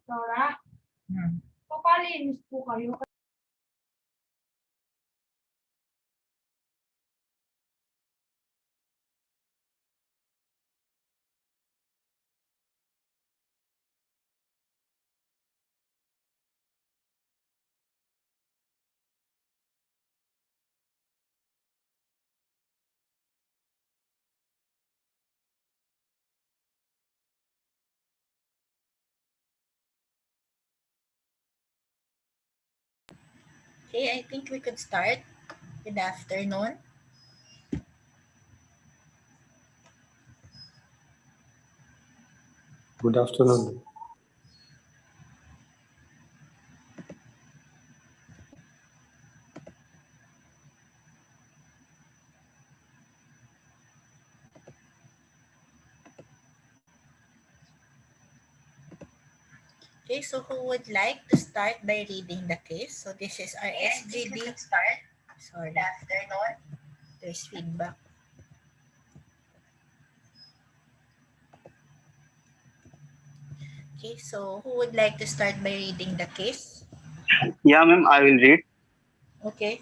Doktora, papalinis po kayo. Okay, I think we could start. Good afternoon. Good afternoon. Okay, so who would like to start by reading the case? So this is our SGD. Start. Sorry. Good afternoon. There's feedback. Okay, so who would like to start by reading the case? Yeah, ma'am, I will read. Okay.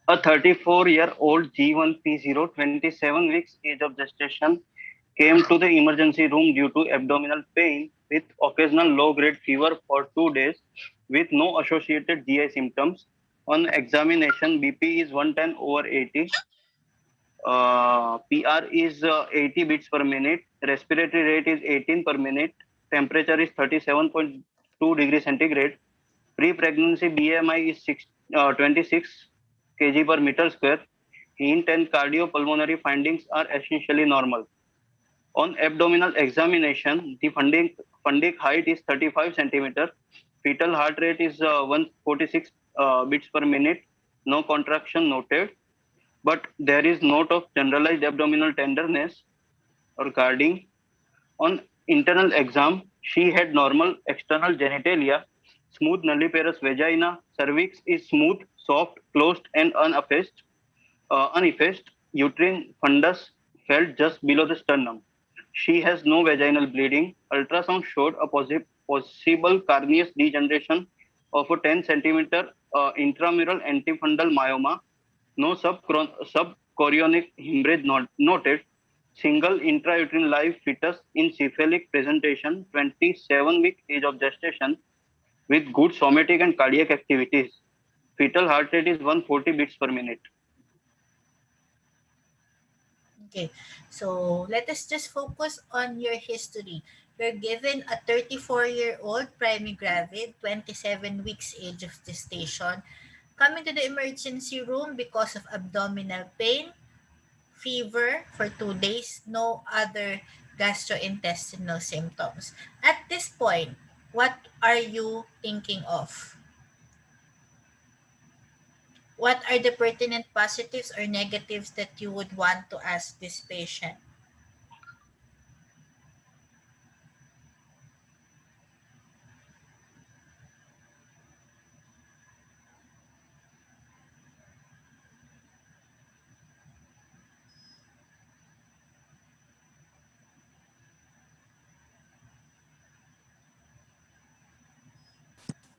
A 34-year-old G1P0, 27 weeks age of gestation, came to the emergency room due to abdominal pain with occasional low-grade fever for 2 days with no associated GI symptoms. On examination, BP is 110/80. PR is 80 beats per minute. Respiratory rate is 18 per minute. Temperature is 37.2 degrees centigrade. Pre-pregnancy BMI is 26 kg per meter square. Hint and cardiopulmonary findings are essentially normal. On abdominal examination, the fundic height is 35 centimeter. Fetal heart rate is 146 beats per minute. No contraction noted, but there is note of generalized abdominal tenderness or guarding. On internal exam, she had normal external genitalia, smooth nulliparous vagina, cervix is smooth, soft, closed, and uneffaced. Uterine fundus felt just below the sternum. She has no vaginal bleeding. Ultrasound showed a possible carneous degeneration of a 10 centimeter intramural antifundal myoma. No subchorionic hemorrhage noted. Single intrauterine live fetus in cephalic presentation, 27-week age of gestation with good somatic and cardiac activities. Fetal heart rate is 140 beats per minute. Okay, so let us just focus on your history. You're given a 34-year-old primigravid, 27 weeks age of gestation, coming to the emergency room because of abdominal pain, fever for 2 days, no other gastrointestinal symptoms. At this point, what are you thinking of? What are the pertinent positives or negatives that you would want to ask this patient?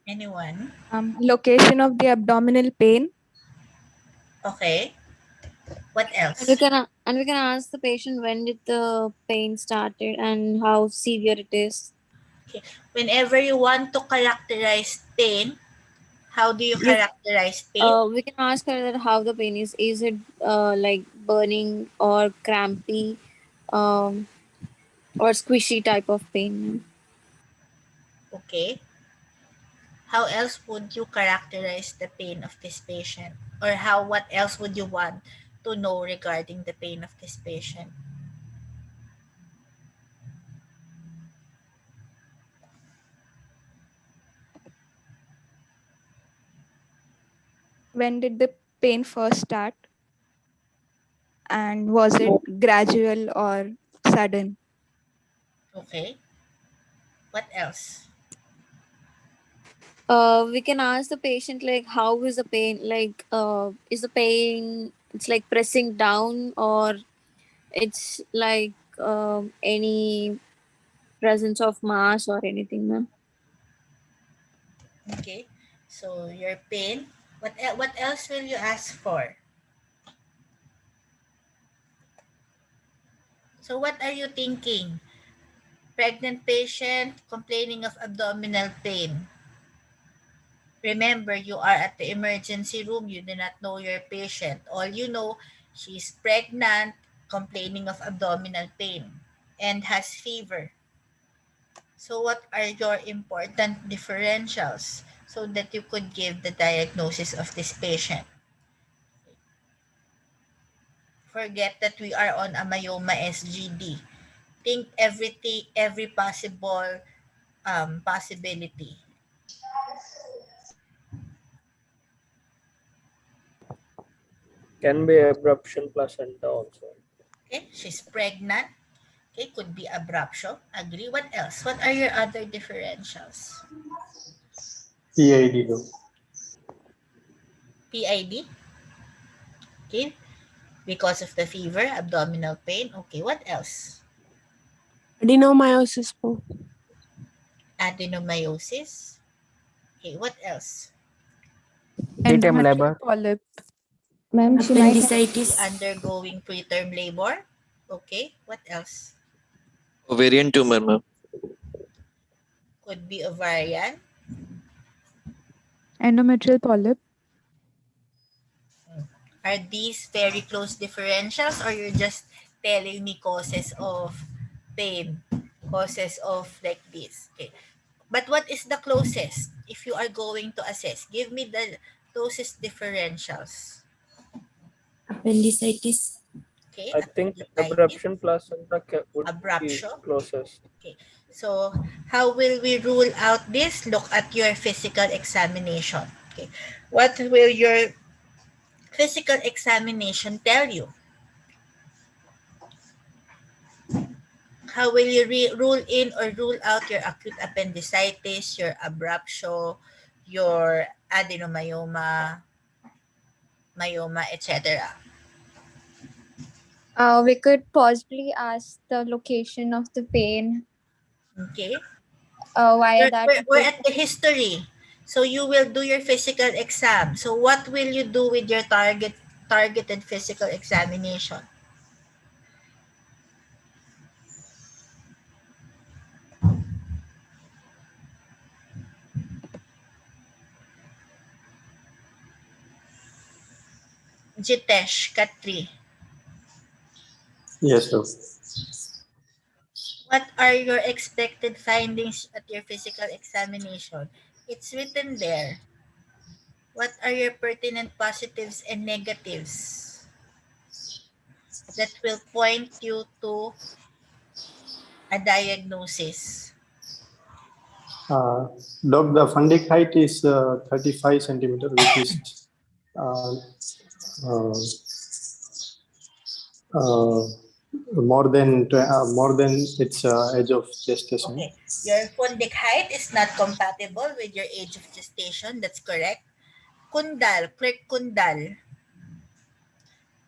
Anyone? Location of the abdominal pain. Okay. What else? And we can ask the patient when did the pain started and how severe it is. Okay. Whenever you want to characterize pain, how do you characterize pain? We can ask her that how the pain is. Is it like burning or crampy, or squishy type of pain? Okay. How else would you characterize the pain of this patient? Or what else would you want to know regarding the pain of this patient? When did the pain first start? And was it gradual or sudden? Okay. What else? We can ask the patient like how is the pain, like is the pain, it's like pressing down or it's like any presence of mass or anything, ma'am. Okay. So your pain. What else will you ask for? So what are you thinking? Pregnant patient complaining of abdominal pain. Remember, you are at the emergency room. You do not know your patient. All you know, she's pregnant, complaining of abdominal pain, and has fever. So what are your important differentials so that you could give the diagnosis of this patient? Forget that we are on a myoma SGD. Think everything, every possible possibility. Can be abruption placenta also. Okay, she's pregnant. Okay, could be abruption. Agree. What else? What are your other differentials? PID though. PID. Okay, because of the fever, abdominal pain. Okay, what else? Adenomyosis po. Adenomyosis. Okay, what else? Preterm labor. Polyp. Ma'am, she might have Be undergoing preterm labor. Okay, what else? Ovarian tumor, ma'am. Could be ovarian. Endometrial polyp. Are these very close differentials or you're just telling me causes of pain? Causes of like this. Okay. But what is the closest if you are going to assess? Give me the closest differentials. appendicitis. Okay. I think appendicitis, abruption placenta would be abruption. closest. Okay. So how will we rule out this? Look at your physical examination. Okay. What will your physical examination tell you? How will you rule in or rule out your acute appendicitis, your abruption, your adenomyoma, myoma, etc.? We could possibly ask the location of the pain Okay. via that. We're at the history. So you will do your physical exam. So what will you do with your targeted physical examination? Jitesh, Katri, Yes, sir. what are your expected findings at your physical examination? It's written there. What are your pertinent positives and negatives that will point you to a diagnosis? Doc, the fundic height is 35 centimeter, which is uh, more than its age of gestation. Okay. Your fundic height is not compatible with your age of gestation. That's correct. Kundal, Clerk Kundal.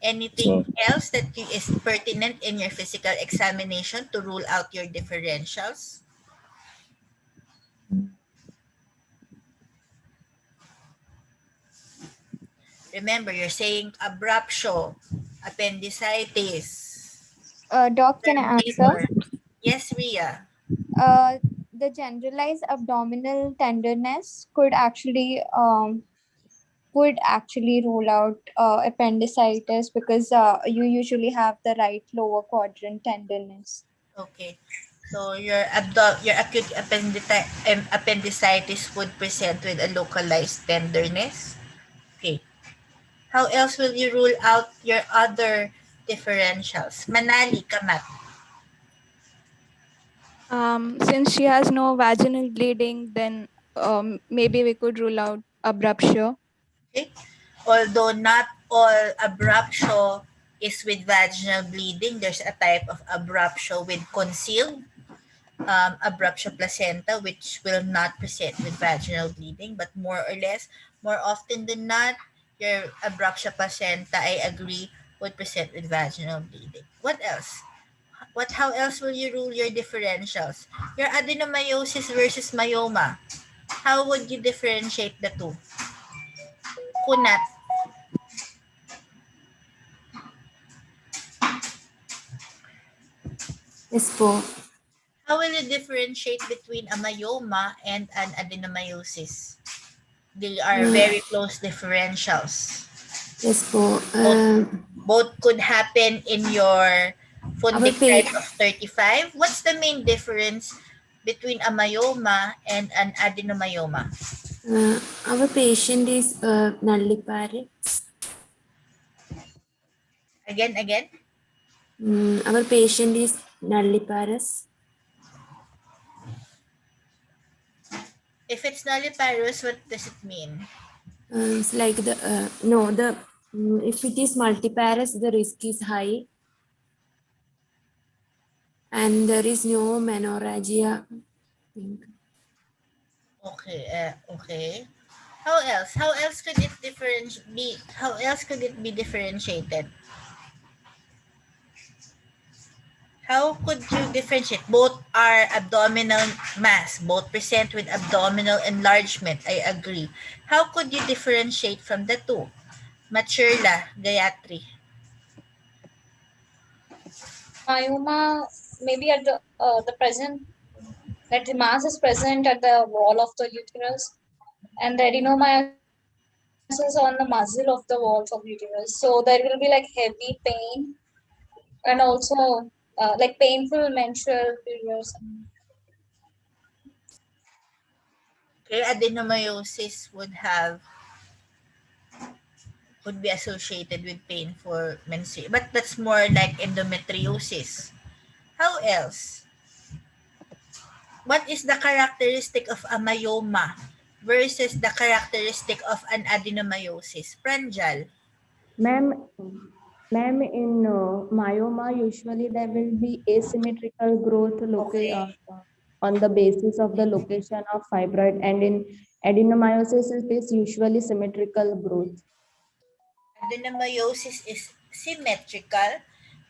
Anything else that is pertinent in your physical examination to rule out your differentials? Remember, you're saying abruptio, appendicitis. Doc, can I answer? Yes, Ria. The generalized abdominal tenderness could actually rule out appendicitis because you usually have the right lower quadrant tenderness. Okay. So your acute appendicitis would present with a localized tenderness. Okay. How else will you rule out your other differentials? Manali, Kamat. Since she has no vaginal bleeding, then maybe we could rule out abruptio. Okay. Although not all abruptio is with vaginal bleeding, there's a type of abruptio with concealed abruptio placenta, which will not present with vaginal bleeding, but more or less, more often than not, your abruptio placenta, I agree, would present with vaginal bleeding. What else? How else will you rule your differentials? Your adenomyosis versus myoma. How would you differentiate the two? Kunat. Yes po. How will you differentiate between a myoma and an adenomyosis? They are very close differentials. Yes po. Both could happen in your Fundus pa- type of 35. What's the main difference between a myoma and an adenomyoma? our patient is nullipare. Again? Our patient is nulliparous. If it's nulliparous, what does it mean? It's like if it is multiparous, the risk is high, and there is no menorrhagia. Okay. How else? How else could it be differentiated? How could you differentiate? Both are abdominal mass, both present with abdominal enlargement. I agree. How could you differentiate from the two? Maturla, Gayatri. Myoma maybe at the present, that the mass is present at the wall of the uterus, and the adenomyosis is on the muzzle of the walls of uterus. So there will be like heavy pain and also like painful menstrual periods. Okay, adenomyosis would be associated with pain for menstruation, but that's more like endometriosis. How else? What is the characteristic of a myoma versus the characteristic of an adenomyosis? Pranjal. Ma'am, in myoma, usually there will be asymmetrical growth on the basis of the location of fibroid, and in adenomyosis, it is usually symmetrical growth. Adenomyosis is symmetrical.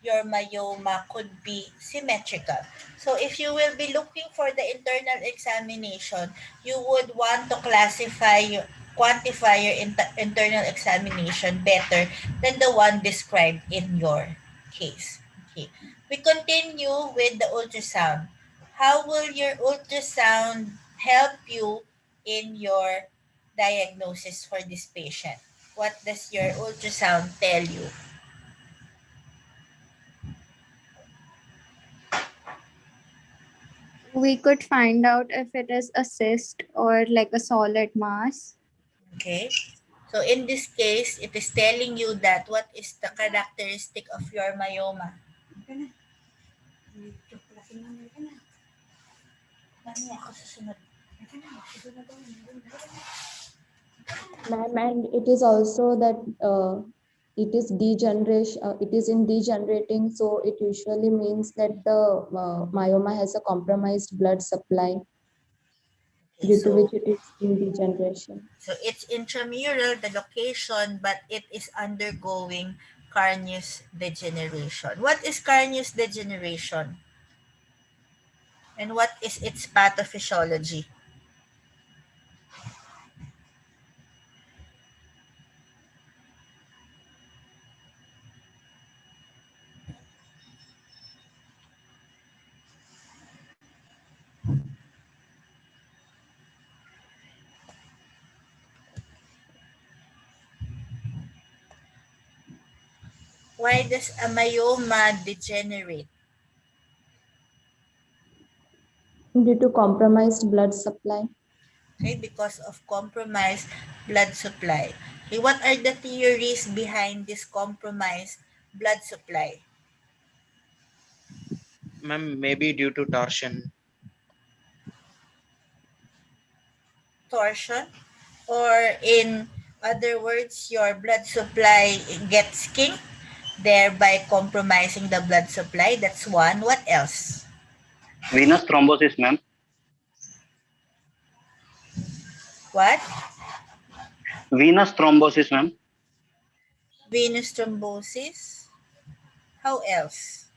Your myoma could be symmetrical. So if you will be looking for the internal examination, you would want to quantify your internal examination better than the one described in your case. Okay. We continue with the ultrasound. How will your ultrasound help you in your diagnosis for this patient? What does your ultrasound tell you? We could find out if it is a cyst or like a solid mass. Okay. So in this case, it is telling you that what is the characteristic of your myoma. Ma'am, and it is also that it is degeneration. It is in degenerating, so it usually means that the myoma has a compromised blood supply, Okay, due to which it is in degeneration. So it's intramural, the location, but it is undergoing carneus degeneration. What is carneus degeneration? And what is its pathophysiology? Why does a myoma degenerate? Due to compromised blood supply. Okay, because of compromised blood supply. Okay, what are the theories behind this compromised blood supply? Ma'am, maybe due to torsion. Torsion? Or in other words, your blood supply gets kinked, thereby compromising the blood supply. That's one. What else? Venous thrombosis, ma'am. What? Venous thrombosis, ma'am. Venous thrombosis. How else?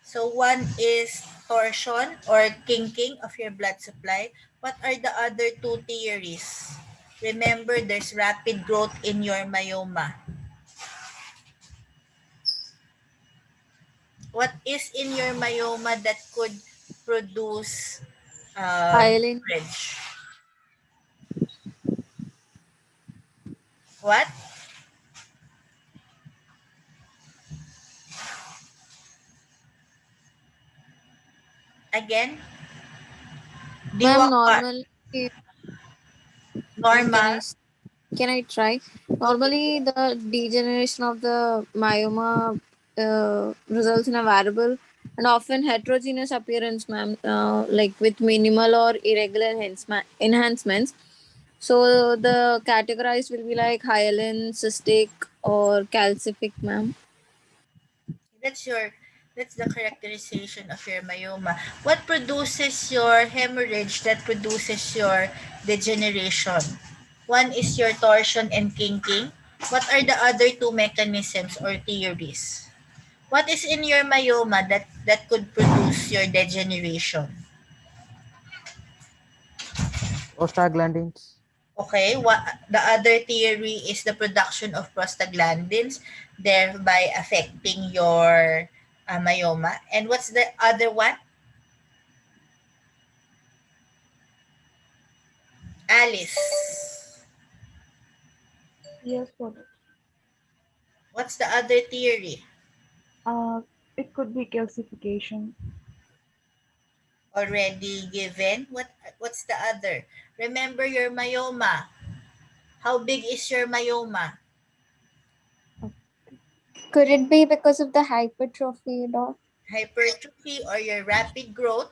So one is torsion or kinking of your blood supply. What are the other two theories? Remember, there's rapid growth in your myoma. What is in your myoma that could produce Hyaline. hemorrhage? What? Again? Ma'am, Diwakar. normally, can Normal. I try? Normally, the degeneration of the myoma results in a variable and often heterogeneous appearance, ma'am, like with minimal or irregular enhancements. So the categorized will be like hyaline, cystic, or calcific, ma'am. That's the characterization of your myoma. What produces your hemorrhage that produces your degeneration? One is your torsion and kinking. What are the other two mechanisms or theories? What is in your myoma that could produce your degeneration? Prostaglandins. Okay, what the other theory is the production of prostaglandins, thereby affecting your myoma. And what's the other one? Alice. Yes, for it. What's the other theory? It could be calcification. Already given. What's the other? Remember your myoma. How big is your myoma? Could it be because of the hypertrophy, doc? Hypertrophy or your rapid growth.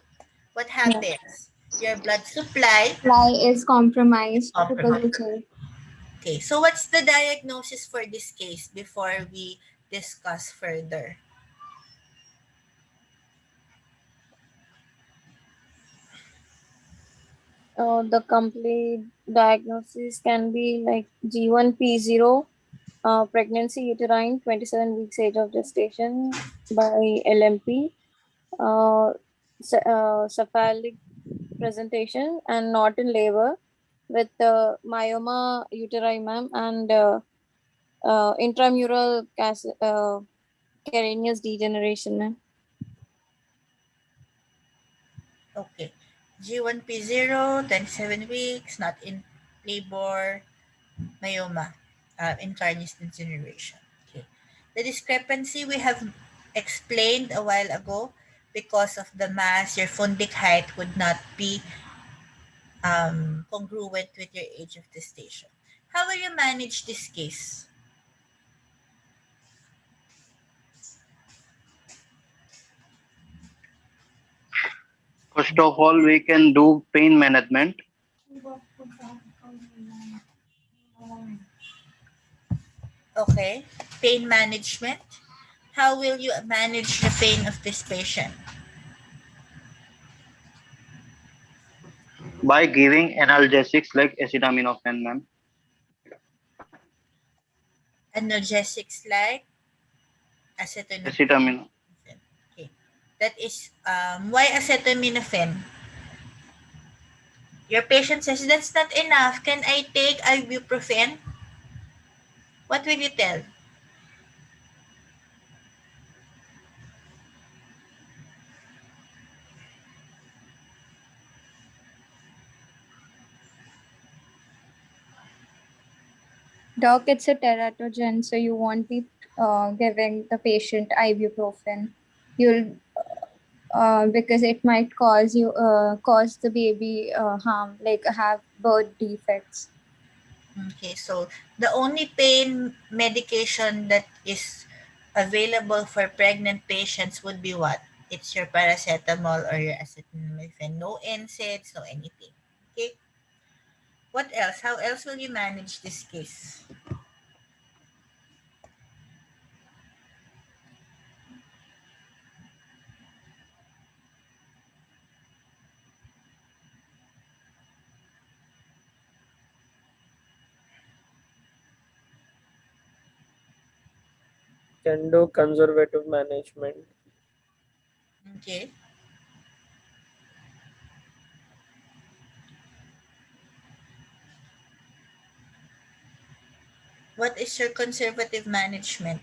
What Yeah. happens? Your blood supply Supply is compromised because compromised. of it. Okay, so what's the diagnosis for this case before we discuss further? The complete diagnosis can be like G1P0, pregnancy uterine, 27 weeks age of gestation by LMP, cephalic presentation and not in labor with myoma uteri, ma'am, and intramural cutaneous degeneration, ma'am. Okay. G1P0, 27 weeks, not in labor, myoma, incarnate degeneration. Okay. The discrepancy we have explained a while ago, because of the mass, your fundic height would not be congruent with your age of gestation. How will you manage this case? First of all, we can do pain management. Okay. Pain management. How will you manage the pain of this patient? By giving analgesics like acetaminophen, ma'am. Analgesics like acetaminophen. Acetaminophen. Okay. That is, why acetaminophen? Your patient says, that's not enough. Can I take ibuprofen? What will you tell? Doc, it's a teratogen, so you won't be giving the patient ibuprofen. You'll because it might cause the baby harm, like have birth defects. Okay, so the only pain medication that is available for pregnant patients would be what? It's your paracetamol or your acetaminophen. No NSAIDs, no anything. Okay. What else? How else will you manage this case? Can do conservative management. Okay. What is your conservative management?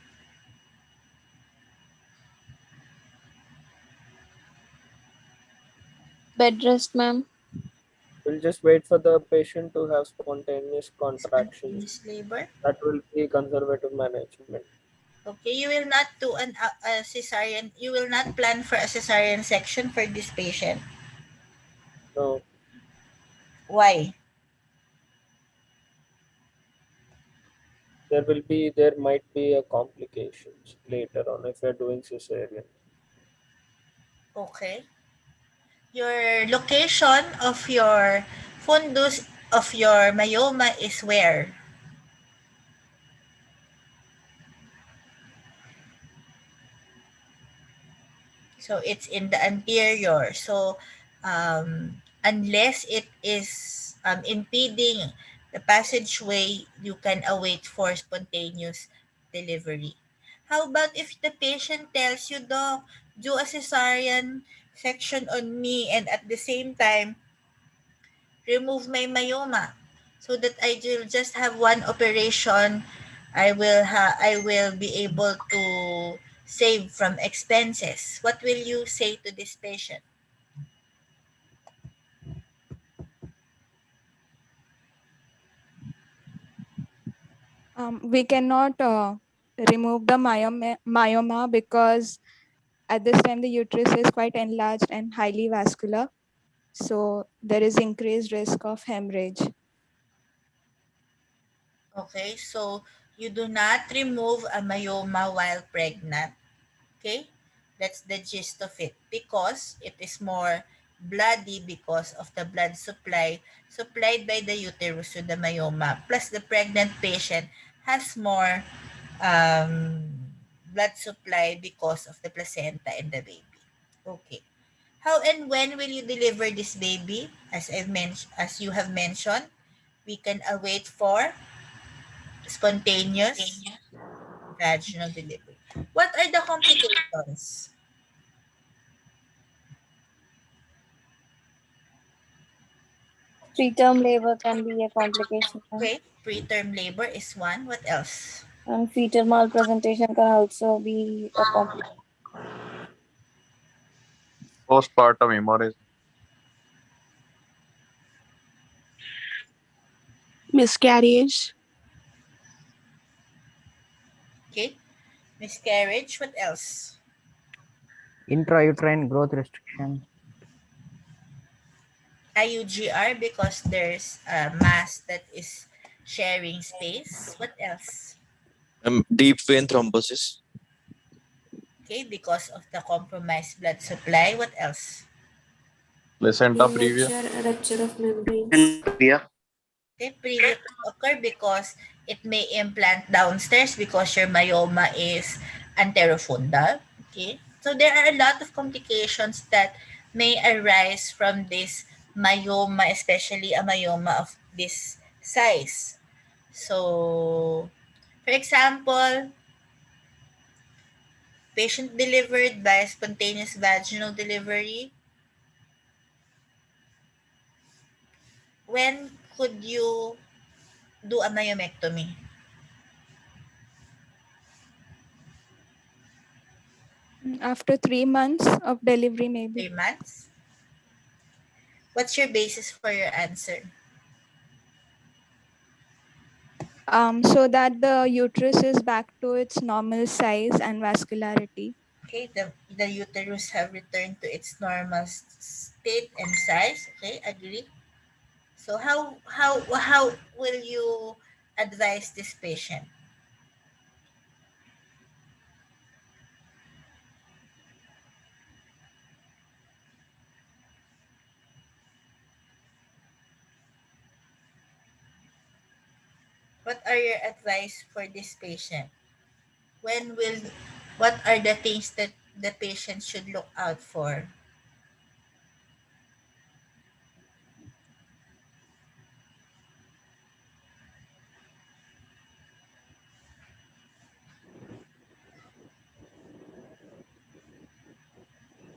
Bed rest, ma'am. We'll just wait for the patient to have spontaneous contractions. Spontaneous labor? That will be conservative management. Okay, you will not do a cesarean. You will not plan for a cesarean section for this patient. No, Why? there might be a complications later on if we're doing cesarean. Okay. Your location of your fundus of your myoma is where? So it's in the anterior. So unless it is impeding the passageway, you can await for spontaneous delivery. How about if the patient tells you, Doc, do a cesarean section on me and at the same time remove my myoma so that I will just have one operation. I will be able to save from expenses. What will you say to this patient? We cannot remove the myoma because at this time the uterus is quite enlarged and highly vascular. So there is increased risk of hemorrhage. Okay, so you do not remove a myoma while pregnant. Okay, that's the gist of it because it is more bloody because of the blood supply supplied by the uterus to the myoma. Plus, the pregnant patient has more um, blood supply because of the placenta and the baby. Okay. How and when will you deliver this baby? As you have mentioned, we can await for spontaneous vaginal delivery. What are the complications? Preterm labor can be a complication, ma'am. Okay, preterm labor is one. What else? And fetal malpresentation can also be a complication. Postpartum hemorrhage. Miscarriage. Okay, miscarriage. What else? Intrauterine growth restriction. IUGR because there's a mass that is sharing space. What else? Deep vein thrombosis. Okay, because of the compromised blood supply. What else? Placenta previa. Premature rupture of membranes. Okay, preview could occur because it may implant downstairs because your myoma is anterofundal. Okay, so there are a lot of complications that may arise from this myoma, especially a myoma of this size. So, for example, patient delivered by spontaneous vaginal delivery. When could you do a myomectomy? After 3 months of delivery, maybe. 3 months. What's your basis for your answer? So that the uterus is back to its normal size and vascularity. Okay, the uterus have returned to its normal state and size. Okay, agree. So how will you advise this patient? What are your advice for this patient? When will what are the things that the patient should look out for?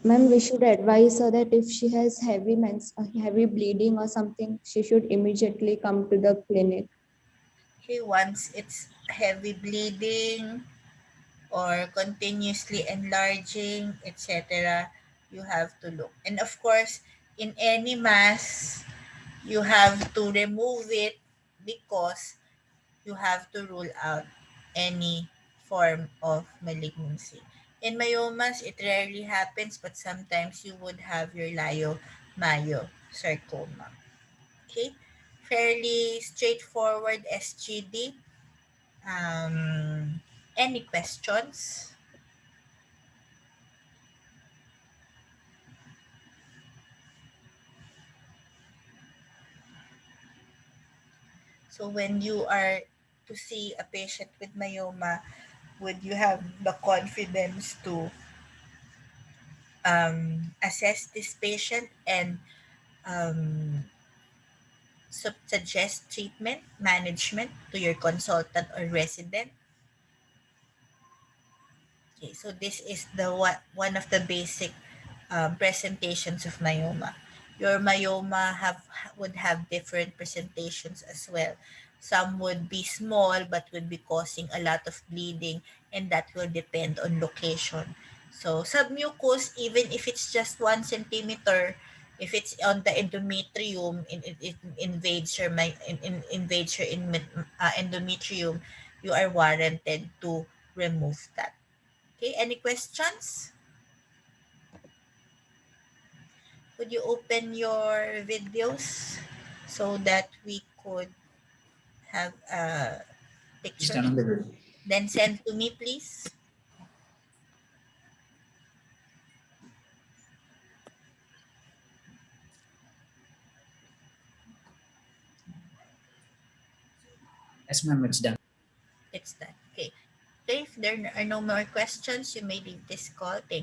Ma'am, we should advise her that if she has heavy bleeding or something, she should immediately come to the clinic. Okay, once it's heavy bleeding or continuously enlarging, etc., you have to look. And of course, in any mass, you have to remove it because you have to rule out any form of malignancy. In myomas, it rarely happens, but sometimes you would have your leiomyosarcoma. Okay, fairly straightforward SGD. Any questions? So when you are to see a patient with myoma, would you have the confidence to assess this patient and suggest treatment management to your consultant or resident? Okay, so this is the one of the basic presentations of myoma. Your myoma would have different presentations as well. Some would be small but would be causing a lot of bleeding, and that will depend on location. So submucous, even if it's just 1 centimeter, if it's on the endometrium, it invades your invades your endometrium, you are warranted to remove that. Okay, any questions? Could you open your videos so that we could have a picture? Then send to me, please. Yes, ma'am, it's done. It's done. Okay. Okay, if there are no more questions, you may leave this call. Thank